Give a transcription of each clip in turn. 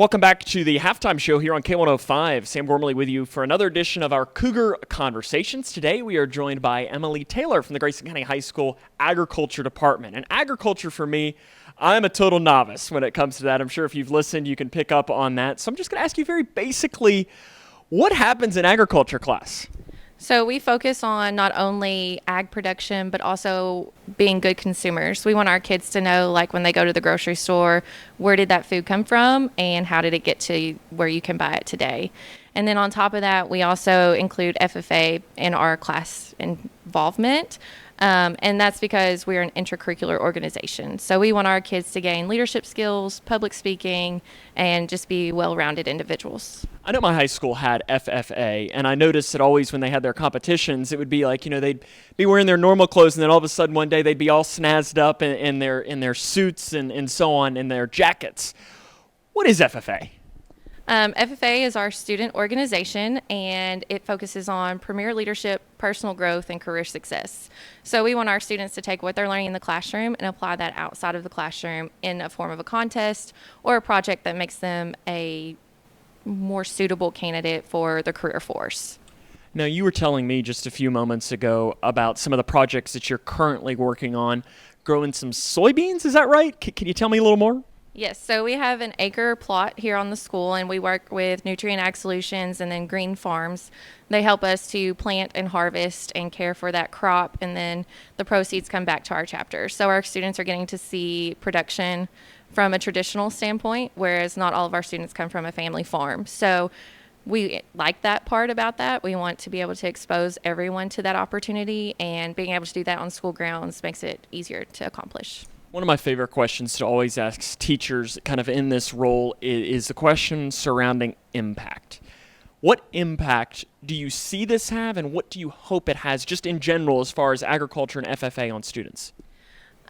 Welcome back to the halftime show here on K105. Sam Gormley with you for another edition of our Cougar Conversations. Today we are joined by Emily Taylor from the Grayson County High School Agriculture Department. And agriculture for me, I'm a total novice when it comes to that. I'm sure if you've listened, you can pick up on that. So I'm just going to ask you very basically, what happens in agriculture class? So we focus on not only ag production, but also being good consumers. We want our kids to know, like when they go to the grocery store, where did that food come from and how did it get to where you can buy it today? And then on top of that, we also include FFA in our class involvement. And that's because we're an intracurricular organization. So we want our kids to gain leadership skills, public speaking, and just be well-rounded individuals. I know my high school had FFA, and I noticed that always when they had their competitions, it would be like, they'd be wearing their normal clothes, and then all of a sudden one day they'd be all snazzed up in their suits and so on, in their jackets. What is FFA? FFA is our student organization, and it focuses on premier leadership, personal growth, and career success. So we want our students to take what they're learning in the classroom and apply that outside of the classroom in a form of a contest or a project that makes them a more suitable candidate for the career force. Now, you were telling me just a few moments ago about some of the projects that you're currently working on, growing some soybeans, is that right? Can you tell me a little more? Yes, so we have an acre plot here on the school, and we work with Nutrient Ag Solutions and then Green Farms. They help us to plant and harvest and care for that crop, and then the proceeds come back to our chapter. So our students are getting to see production from a traditional standpoint, whereas not all of our students come from a family farm. So we like that part about that. We want to be able to expose everyone to that opportunity, and being able to do that on school grounds makes it easier to accomplish. One of my favorite questions to always ask teachers kind of in this role is the question surrounding impact. What impact do you see this have, and what do you hope it has just in general as far as agriculture and FFA on students?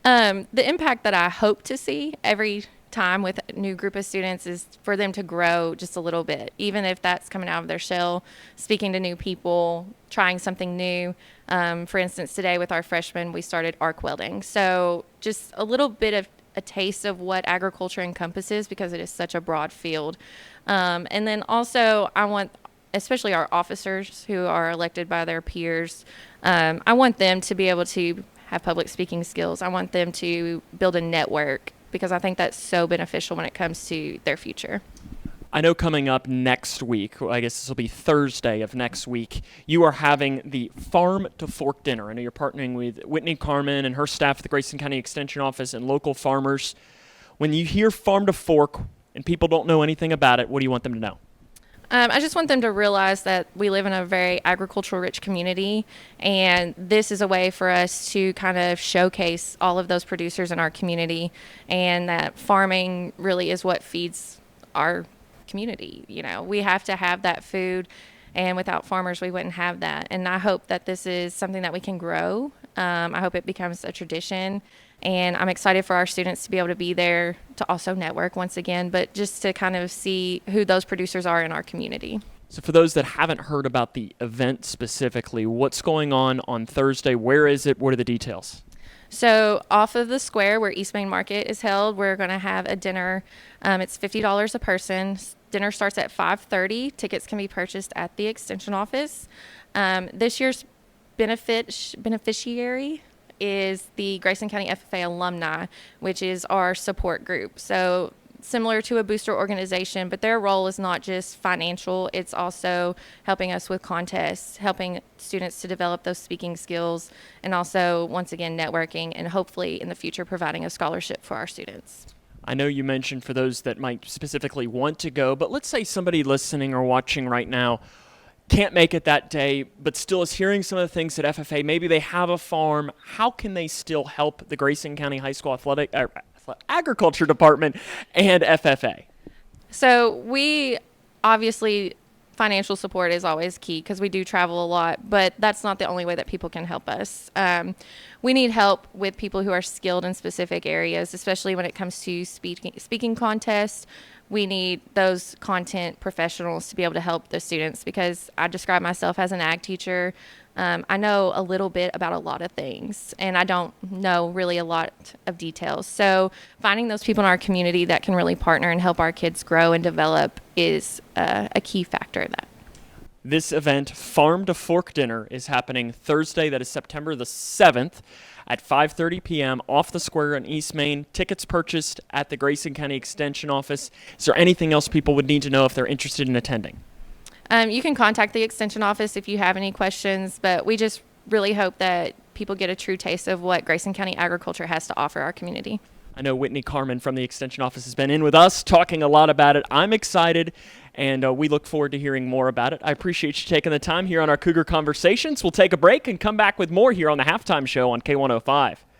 The impact that I hope to see every time with a new group of students is for them to grow just a little bit, even if that's coming out of their shell, speaking to new people, trying something new. For instance, today with our freshmen, we started arc welding. So just a little bit of a taste of what agriculture encompasses, because it is such a broad field. And then also I want, especially our officers who are elected by their peers, I want them to be able to have public speaking skills. I want them to build a network, because I think that's so beneficial when it comes to their future. I know coming up next week, I guess this will be Thursday of next week, you are having the Farm to Fork dinner. I know you're partnering with Whitney Carmen and her staff at the Grayson County Extension Office and local farmers. When you hear Farm to Fork and people don't know anything about it, what do you want them to know? I just want them to realize that we live in a very agricultural rich community, and this is a way for us to kind of showcase all of those producers in our community, and that farming really is what feeds our community. We have to have that food, and without farmers we wouldn't have that. And I hope that this is something that we can grow. I hope it becomes a tradition, and I'm excited for our students to be able to be there to also network once again, but just to kind of see who those producers are in our community. So for those that haven't heard about the event specifically, what's going on Thursday? Where is it? What are the details? So off of the square where East Main Market is held, we're going to have a dinner. It's $50 a person. Dinner starts at 5:30. Tickets can be purchased at the extension office. This year's beneficiary is the Grayson County FFA alumni, which is our support group. So similar to a booster organization, but their role is not just financial, it's also helping us with contests, helping students to develop those speaking skills, and also, once again, networking, and hopefully in the future providing a scholarship for our students. I know you mentioned for those that might specifically want to go, but let's say somebody listening or watching right now can't make it that day, but still is hearing some of the things at FFA. Maybe they have a farm. How can they still help the Grayson County High School Agriculture Department and FFA? So we obviously, financial support is always key because we do travel a lot, but that's not the only way that people can help us. We need help with people who are skilled in specific areas, especially when it comes to speaking contests. We need those content professionals to be able to help the students, because I describe myself as an ag teacher. I know a little bit about a lot of things, and I don't know really a lot of details. So finding those people in our community that can really partner and help our kids grow and develop is a key factor of that. This event, Farm to Fork Dinner, is happening Thursday, that is September the 7th at 5:30 p.m. off the square in East Main. Tickets purchased at the Grayson County Extension Office. Is there anything else people would need to know if they're interested in attending? You can contact the Extension office if you have any questions, but we just really hope that people get a true taste of what Grayson County agriculture has to offer our community. I know Whitney Carmen from the Extension Office has been in with us talking a lot about it. I'm excited, and we look forward to hearing more about it. I appreciate you taking the time here on our Cougar Conversations. We'll take a break and come back with more here on the Halftime Show on K105.